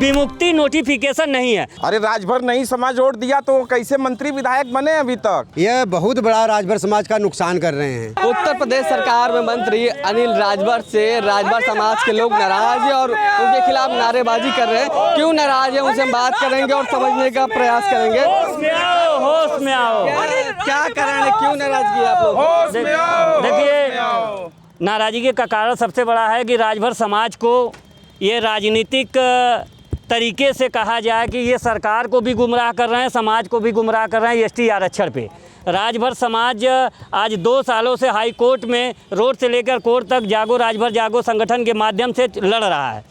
विमुक्ति notification नहीं है। अरे राजभर नहीं समाज वोट दिया तो कैसे मंत्री विधायक बने अभी तक? ये बहुत बड़ा राजभर समाज का नुकसान कर रहे हैं। उत्तर प्रदेश सरकार में मंत्री अनिल राजभर से राजभर समाज के लोग नाराज हैं और उनके खिलाफ नारेबाजी कर रहे हैं। क्यों नाराज है उनसे हम बात करेंगे और समझने का प्रयास करेंगे। होश में आओ। क्या कारण है, क्यों नाराजगी है आप लोग? देखिए, नाराजगी का कारण सबसे बड़ा है कि राजभर समाज को ये राजनीतिक तरीके से कहा जाए कि ये सरकार को भी गुमराह कर रहे हैं, समाज को भी गुमराह कर रहे हैं एसटी आरक्षण पे। राजभर समाज आज 2 सालों से हाई कोर्ट में रोड से लेकर कोर्ट तक जागो राजभर जागो संगठन के माध्यम से लड़ रहा है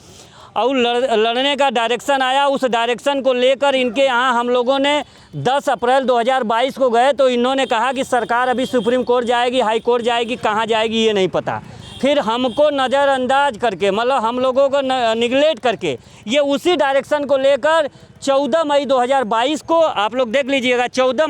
और लड़ने का डायरेक्शन आया। उस डायरेक्शन को लेकर इनके यहाँ हम लोगों ने 10 अप्रैल 2022 को गए तो इन्होंने कहा कि सरकार अभी सुप्रीम कोर्ट जाएगी, हाई कोर्ट जाएगी, कहाँ जाएगी ये नहीं पता। फिर हमको नज़रअंदाज करके, मतलब हम लोगों को निगलेक्ट करके ये उसी डायरेक्शन को लेकर 14 मई 2022 को, आप लोग देख लीजिएगा, 14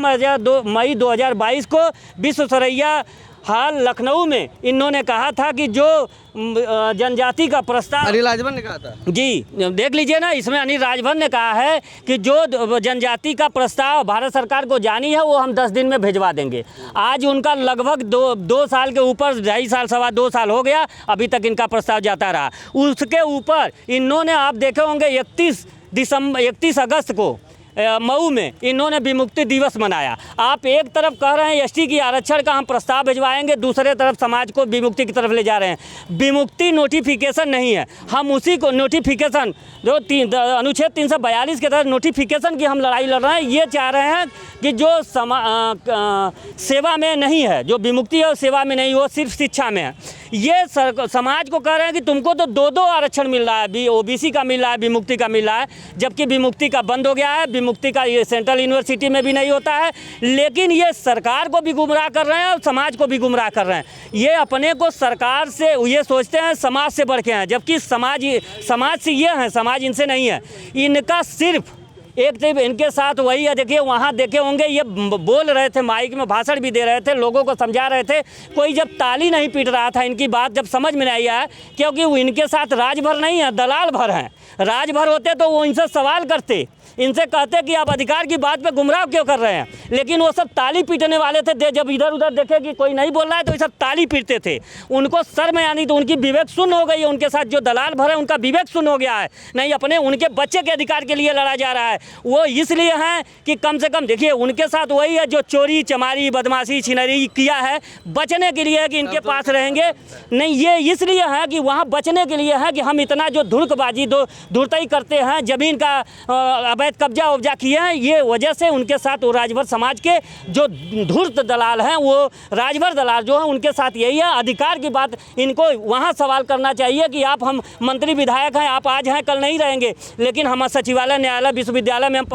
मई 2022 को विश्वेश्वरैया हाल लखनऊ में इन्होंने कहा था कि जो जनजाति का प्रस्ताव, अनिल राजभर ने कहा था जी, देख लीजिए ना, इसमें अनिल राजभर ने कहा है कि जो जनजाति का प्रस्ताव भारत सरकार को जानी है वो हम 10 दिन में भिजवा देंगे। आज उनका लगभग दो साल के ऊपर, 2.5 साल, 2.25 साल हो गया, अभी तक इनका प्रस्ताव जाता रहा। उसके ऊपर इन्होंने, आप देखे होंगे, 31 अगस्त को मऊ में इन्होंने विमुक्ति दिवस मनाया। आप एक तरफ कह रहे हैं एसटी की आरक्षण का हम प्रस्ताव भिजवाएंगे, दूसरे तरफ समाज को विमुक्ति की तरफ ले जा रहे हैं। विमुक्ति नोटिफिकेशन नहीं है, हम उसी को नोटिफिकेशन जो अनुच्छेद 342 के तहत नोटिफिकेशन की हम लड़ाई लड़ रहे हैं। ये चाह रहे हैं कि जो सेवा में नहीं है, जो विमुक्ति है सेवा में नहीं, वो सिर्फ शिक्षा में है। ये समाज को कह रहे हैं कि तुमको तो 2 आरक्षण मिल रहा है, ओबीसी का मिल रहा है, विमुक्ति का मिल रहा है, जबकि विमुक्ति का बंद हो गया है। विमुक्ति का ये सेंट्रल यूनिवर्सिटी में भी नहीं होता है। लेकिन ये सरकार को भी गुमराह कर रहे हैं और समाज को भी गुमराह कर रहे हैं। ये अपने को सरकार से, ये सोचते हैं समाज से बढ़ के हैं, जबकि समाज से ये हैं, समाज इनसे नहीं है। इनका सिर्फ एक तरफ इनके साथ वही है। देखिए, वहाँ देखे होंगे ये बोल रहे थे, माइक में भाषण भी दे रहे थे, लोगों को समझा रहे थे, कोई जब ताली नहीं पीट रहा था, इनकी बात जब समझ में नहीं आया, क्योंकि वो इनके साथ राजभर नहीं है, दलाल भर हैं। राजभर होते तो वो इनसे सवाल करते, इनसे कहते कि आप अधिकार की बात पे गुमराह क्यों कर रहे हैं। लेकिन वो सब ताली पीटने वाले थे। जब इधर उधर देखे कि कोई नहीं बोल रहा है तो ये सब ताली पीटते थे। उनको शर्म आनी, तो उनकी विवेक शून्य हो गई है। उनके साथ जो दलाल भर है उनका विवेक शून्य हो गया है। नहीं, अपने उनके बच्चे के अधिकार के लिए लड़ा जा रहा है। वो इसलिए हैं कि कम से कम, देखिए, उनके साथ वही है जो चोरी चमारी बदमाशी छिनरी किया है, बचने के लिए है कि इनके पास रहेंगे। नहीं, ये इसलिए है कि वहाँ बचने के लिए है कि हम इतना जो धुड़कबाजी धुरतई करते हैं, ज़मीन का अवैध कब्जा किए हैं, ये वजह से उनके साथ वो राजभर समाज के जो धूर्त दलाल हैं, वो राजभर दलाल जो हैं, उनके साथ यही है। अधिकार की बात इनको वहाँ सवाल करना चाहिए कि आप, हम मंत्री विधायक हैं, आप आज हैं कल नहीं रहेंगे, लेकिन हम सचिवालय, न्यायालय, विश्वविद्यालय में हम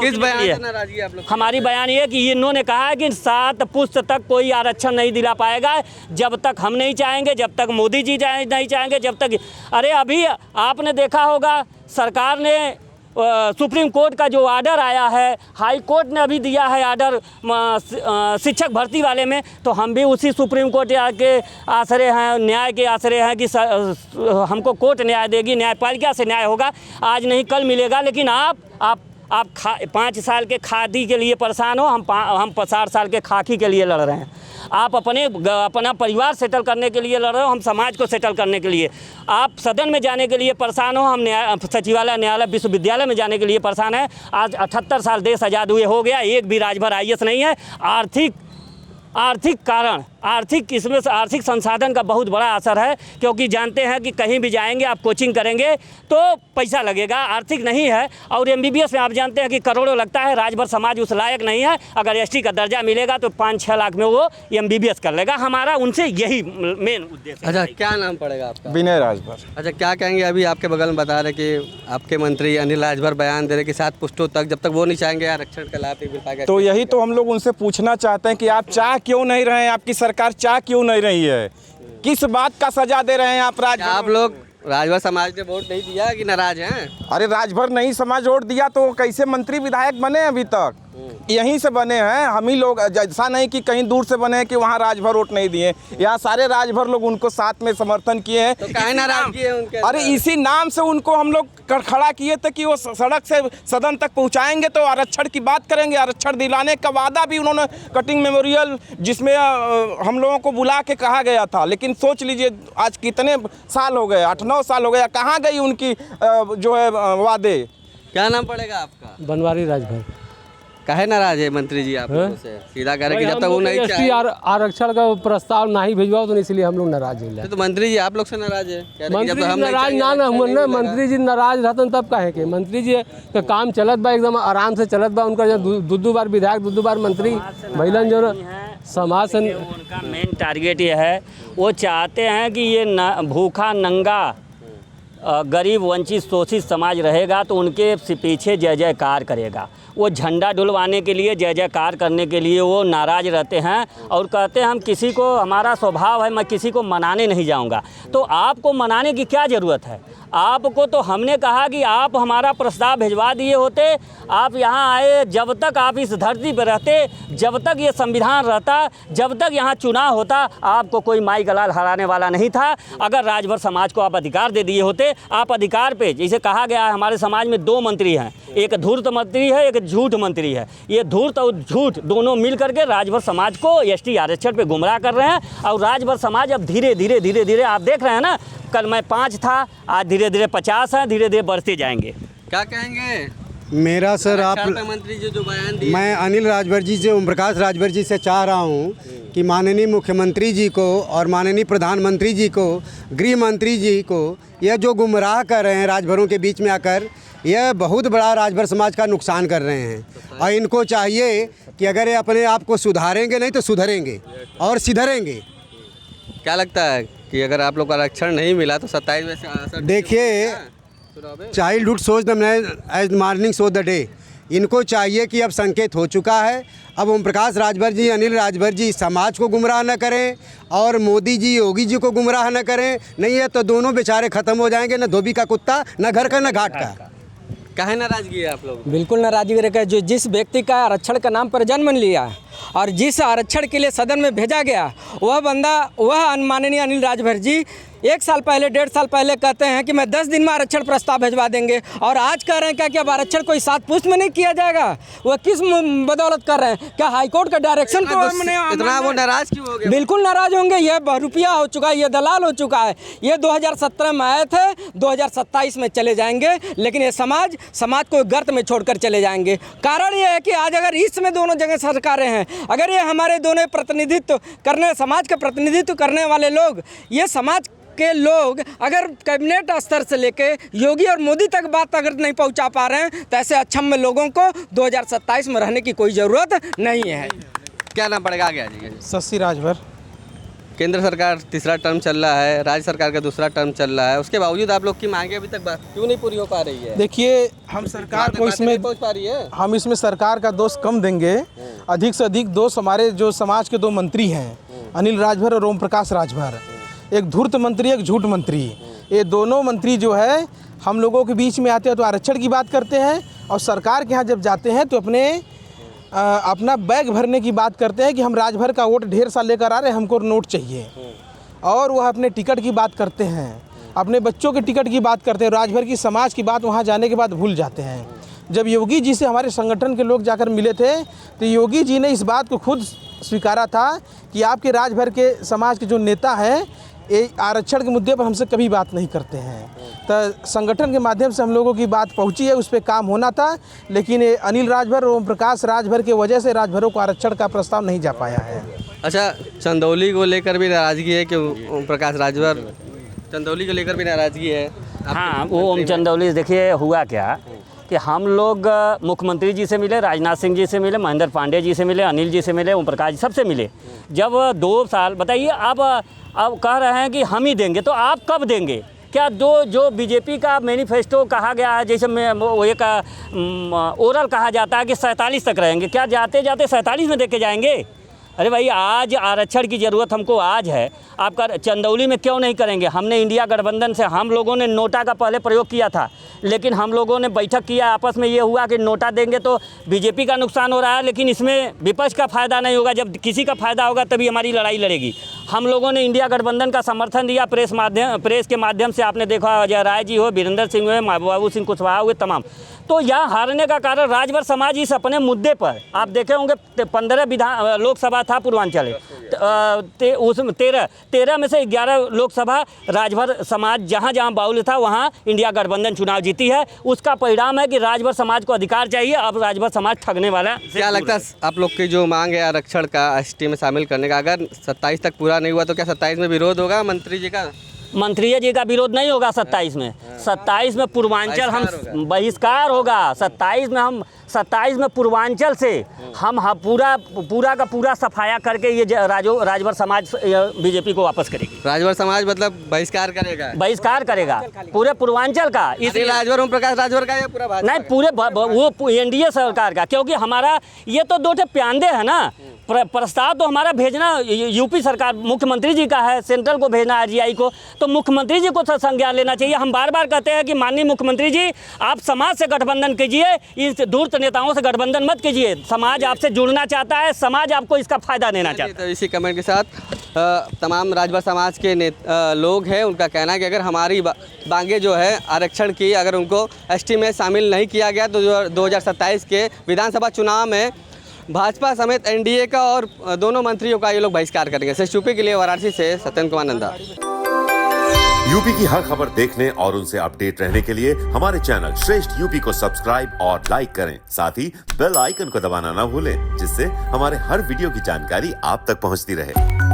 हमारी बयान ये कि इन्होंने कहा है कि 7 पुस्त तक कोई आरक्षण नहीं दिला पाएगा जब तक हम नहीं चाहेंगे, जब तक मोदी जी नहीं चाहेंगे, जब तक। अरे अभी आपने देखा होगा, सरकार ने सुप्रीम कोर्ट का जो आर्डर आया है, हाई कोर्ट ने अभी दिया है आर्डर शिक्षक भर्ती वाले में, तो हम भी उसी सुप्रीम कोर्ट के आश्रय हैं, न्याय के आश्रय हैं कि हमको कोर्ट न्याय देगी, न्यायपालिका से न्याय होगा, आज नहीं कल मिलेगा। लेकिन आप 5 साल के खादी के लिए परेशान हो, हम 60 साल के खाकी के लिए लड़ रहे हैं। आप अपना परिवार सेटल करने के लिए लड़ रहे हो, हम समाज को सेटल करने के लिए। आप सदन में जाने के लिए परेशान हो, हम सचिवालय, न्यायालय, विश्वविद्यालय में जाने के लिए परेशान है। आज 78 साल देश आज़ाद हुए हो गया, एक भी राजभर आईएएस नहीं है। आर्थिक कारण, इसमें आर्थिक संसाधन का बहुत बड़ा असर है, क्योंकि जानते हैं कि कहीं भी जाएंगे, आप कोचिंग करेंगे तो पैसा लगेगा, आर्थिक नहीं है। और एमबीबीएस में आप जानते हैं कि करोड़ों लगता है। राजभर समाज उस लायक नहीं है। अगर एसटी का दर्जा मिलेगा तो 5-6 लाख में वो एमबीबीएस कर लेगा। हमारा उनसे यही मेन उद्देश्य है। अच्छा, क्या नाम पड़ेगा आपका? विनय राजभर। अच्छा, क्या कहेंगे? अभी आपके बगल में बता रहे कि आपके मंत्री अनिल राजभर बयान दे रहे कि 7 पुस्तों तक जब तक वो नहीं चाहेंगे आरक्षण का लाभ नहीं मिल पाएगा। तो यही तो हम लोग उनसे पूछना चाहते हैं कि आप चाह क्यों नहीं रहे हैं, आपकी सरकार चाह क्यों नहीं रही है, किस बात का सजा दे रहे हैं आप लोग राजभर समाज ने वोट नहीं दिया कि नाराज हैं? अरे राजभर नहीं समाज वोट दिया तो कैसे मंत्री विधायक बने अभी तक? यहीं से बने हैं, हम ही लोग, ऐसा नहीं कि कहीं दूर से बने हैं कि वहाँ राजभर वोट नहीं दिए, यहाँ सारे राजभर लोग उनको साथ में समर्थन किए हैं। तो काहे नाराजगी है उनके? अरे इसी नाम से उनको हम लोग खड़ा किए थे कि वो सड़क से सदन तक पहुँचाएंगे, तो आरक्षण की बात करेंगे, आरक्षण दिलाने का वादा भी उन्होंने कटिंग मेमोरियल जिसमें हम लोगों को बुला के कहा गया था। लेकिन सोच लीजिए आज कितने साल हो गए, 8-9 साल हो गया, कहाँ गई उनकी जो है वादे। क्या नाम पड़ेगा आपका? बनवारी राजभर। काहे नाराज है मंत्री जी आप लोगों से? सीधा कह रहे कि जब तक वो नहीं चाहे आरक्षण का प्रस्ताव नहीं भिजवाओ तो इसलिए हम लोग नाराज हैं। तो मंत्री जी आप लोग से नाराज है? कह रहे कि मंत्री जब तक जी हम नहीं नाराज चाहेंगे, ना आरक्षण नहीं मिलेगा। मंत्री जी नाराज रहते तब कहे के मंत्री जी का काम चलत बा, एकदम आराम से चलत बा। उनका दो बार विधायक, दो बार मंत्री महिलन जो समाज से उनका मेन टारगेट ये है, वो चाहते हैं कि ये भूखा नंगा गरीब वंचित शोषित समाज रहेगा तो उनके पीछे जय जयकार करेगा। वो झंडा डुलवाने के लिए, जय जयकार करने के लिए वो नाराज रहते हैं और कहते हैं हम किसी को, हमारा स्वभाव है मैं किसी को मनाने नहीं जाऊंगा। तो आपको मनाने की क्या ज़रूरत है? आपको तो हमने कहा कि आप हमारा प्रस्ताव भिजवा दिए होते, आप यहाँ आए, जब तक आप इस धरती पर रहते, जब तक ये संविधान रहता, जब तक यहाँ चुनाव होता, आपको कोई माई गलाल हराने वाला नहीं था। अगर राजभर समाज को आप अधिकार दे दिए होते, आप अधिकार पे, जैसे कहा गया है हमारे समाज में 2 मंत्री हैं, एक धूर्त मंत्री है, एक झूठ मंत्री है। ये धूर्त और झूठ दोनों मिल करके राजभर समाज को एसटी आरक्षण पे गुमराह कर रहे हैं। और राजभर समाज अब धीरे धीरे आप देख रहे हैं ना, कल मैं 5 था, आज धीरे धीरे 50 है, धीरे धीरे बढ़ते जाएंगे। क्या कहेंगे? मेरा सर आप मंत्री जी जो बयान दिए, मैं अनिल राजभर जी से, ओम प्रकाश राजभर जी से चाह रहा हूँ कि माननीय मुख्यमंत्री जी को और माननीय प्रधानमंत्री जी को, गृह मंत्री जी को, यह जो गुमराह कर रहे हैं राजभरों के बीच में आकर, यह बहुत बड़ा राजभर समाज का नुकसान कर रहे हैं। और इनको चाहिए कि अगर ये अपने आप को सुधारेंगे नहीं तो सुधरेंगे और सिधरेंगे। क्या लगता है कि अगर आप लोग को आरक्षण नहीं मिला तो 27 में से असर देखिए, childhood shows the man as morning shows the day. इनको चाहिए कि अब संकेत हो चुका है, अब ओम प्रकाश राजभर जी, अनिल राजभर जी समाज को गुमराह न करें और मोदी जी, योगी जी को गुमराह न करें। नहीं है तो दोनों बेचारे ख़त्म हो जाएंगे, न धोबी का कुत्ता, न घर का न घाट का। काहे नाराजगी है आप लोग? बिल्कुल नाराजगी रखा है। जो जिस व्यक्ति का आरक्षण का नाम पर जन्म लिया और जिस आरक्षण के लिए सदन में भेजा गया, वह बंदा, वह माननीय अनिल राजभर जी 1 साल पहले, 1.5 साल पहले कहते हैं कि मैं 10 दिन में आरक्षण प्रस्ताव भिजवा देंगे, और आज कह रहे हैं क्या कि अब आरक्षण कोई 7 पुस्त में नहीं किया जाएगा। वह किस बदौलत कर रहे हैं? क्या हाईकोर्ट का डायरेक्शन को इतना वो नाराज क्यों हो गए? बिल्कुल नाराज होंगे। यह बहुरुपिया हो चुका है, ये दलाल हो चुका है। ये 2017 में आए थे, 2027 में चले जाएंगे, लेकिन ये समाज को गर्त में छोड़कर चले जाएंगे। कारण ये है कि आज अगर इसमें दोनों जगह सरकारें हैं, अगर ये हमारे दोनों प्रतिनिधित्व करने, समाज का प्रतिनिधित्व करने वाले लोग, ये समाज के लोग अगर कैबिनेट स्तर से लेके योगी और मोदी तक बात अगर नहीं पहुंचा पा रहे हैं, तो ऐसे अक्षम लोगों को 2027 में रहने की कोई ज़रूरत नहीं है। क्या नाम पड़ेगा आगे आ जाइए? शशि राजभर। केंद्र सरकार तीसरा टर्म चल रहा है, राज्य सरकार का दूसरा टर्म चल रहा है, उसके बावजूद आप लोग की मांगे अभी तक क्यों नहीं पूरी हो पा रही है? देखिए, हम सरकार को इसमें पहुंच पा रही है, हम इसमें सरकार का दोष कम देंगे। अधिक से अधिक दोष हमारे जो समाज के 2 मंत्री हैं, अनिल राजभर और ओम प्रकाश राजभर। एक धूर्त मंत्री, एक झूठ मंत्री। ये दोनों मंत्री जो है हम लोगों के बीच में आते हैं तो आरक्षण की बात करते हैं, और सरकार के यहाँ जब जाते हैं तो अपना बैग भरने की बात करते हैं कि हम राजभर का वोट ढेर साल लेकर आ रहे हैं, हमको नोट चाहिए। और वह अपने टिकट की बात करते हैं, अपने बच्चों के टिकट की बात करते हैं, राजभर की समाज की बात वहाँ जाने के बाद भूल जाते हैं। जब योगी जी से हमारे संगठन के लोग जाकर मिले थे तो योगी जी ने इस बात को खुद स्वीकारा था कि आपके राजभर के समाज के जो नेता हैं, ये आरक्षण के मुद्दे पर हमसे कभी बात नहीं करते हैं। तो संगठन के माध्यम से हम लोगों की बात पहुंची है, उस पर काम होना था, लेकिन ये अनिल राजभर और ओम प्रकाश राजभर की वजह से राजभरों को आरक्षण का प्रस्ताव नहीं जा पाया है। अच्छा, चंदौली को लेकर भी नाराजगी है कि ओम प्रकाश राजभर, चंदौली को लेकर भी नाराजगी है? हाँ, वो ओम चंदौली, देखिए हुआ क्या कि हम लोग मुख्यमंत्री जी से मिले, राजनाथ सिंह जी से मिले, महेंद्र पांडे जी से मिले, अनिल जी से मिले, ओम प्रकाश जी सबसे मिले। जब 2 साल बताइए, अब कह रहे हैं कि हम ही देंगे, तो आप कब देंगे? क्या जो बीजेपी का मैनिफेस्टो कहा गया है, जैसे वो एक ओरल कहा जाता है कि 47 तक रहेंगे, क्या जाते जाते 47 में दे के जाएंगे? अरे भाई आज आरक्षण की ज़रूरत हमको आज है, आपका चंदौली में क्यों नहीं करेंगे? हमने इंडिया गठबंधन से हम लोगों ने नोटा का पहले प्रयोग किया था, लेकिन हम लोगों ने बैठक किया, आपस में ये हुआ कि नोटा देंगे तो बीजेपी का नुकसान हो रहा है, लेकिन इसमें विपक्ष का फ़ायदा नहीं होगा। जब किसी का फ़ायदा होगा तभी हमारी लड़ाई लड़ेगी। हम लोगों ने इंडिया गठबंधन का समर्थन दिया, प्रेस के माध्यम से आपने देखा, अजय राय जी हो, वीरेंद्र सिंह हुए, बाबू सिंह कुशवाहा हुए, तमाम। तो यहाँ हारने का कारण राजभर समाज इस अपने मुद्दे पर, आप देखे होंगे 15 लोकसभा था पूर्वांचल, उसमें 13 में से 11 लोकसभा राजभर समाज जहाँ जहाँ बाहुल्य था वहाँ इंडिया गठबंधन चुनाव जीती है। उसका परिणाम है कि राजभर समाज को अधिकार चाहिए, अब राजभर समाज ठगने वाला। क्या लगता है आप लोग की जो मांग है आरक्षण का एसटी में शामिल करने का, अगर 27 तक पूरा नहीं हुआ तो क्या 27 में विरोध होगा मंत्री जी का? मंत्री जी का विरोध नहीं होगा 27 में। 27 में पूर्वांचल हम बहिष्कार होगा। 27 में पूर्वांचल से हम पूरा का पूरा सफाया करके ये राजभर समाज बीजेपी को वापस करेगी। राजभर समाज मतलब बहिष्कार करेगा पूरे पूर्वांचल का। इस राजभर ओम प्रकाश राजभर का या पूरा भाजपा? नहीं, पूरे वो एनडीए सरकार का, क्योंकि हमारा ये तो 2 प्यादे है ना। प्रस्ताव तो हमारा भेजना यूपी सरकार मुख्यमंत्री जी का है, सेंट्रल को भेजना आरजीआई को, तो मुख्यमंत्री जी को संज्ञान लेना चाहिए। हम बार बार कहते हैं कि माननीय मुख्यमंत्री जी, आप समाज से गठबंधन कीजिए, इन धूर्त नेताओं से गठबंधन मत कीजिए। समाज आपसे जुड़ना चाहता है, समाज आपको इसका फायदा देना चाहता है। तो इसी कमेंट के साथ तमाम राजभर समाज के लोग हैं, उनका कहना है कि अगर हमारी मांगे जो है आरक्षण की, अगर उनको एसटी में शामिल नहीं किया गया तो 2027 के विधानसभा चुनाव में भाजपा समेत एनडीए का और दोनों मंत्रियों का ये लोग बहिष्कार करेंगे। यूपी के लिए वाराणसी से सत्येंद्र कुमार नंदा। यूपी की हर खबर देखने और उनसे अपडेट रहने के लिए हमारे चैनल श्रेष्ठ यूपी को सब्सक्राइब और लाइक करें। साथ ही बेल आइकन को दबाना ना भूलें, जिससे हमारे हर वीडियो की जानकारी आप तक पहुंचती रहे।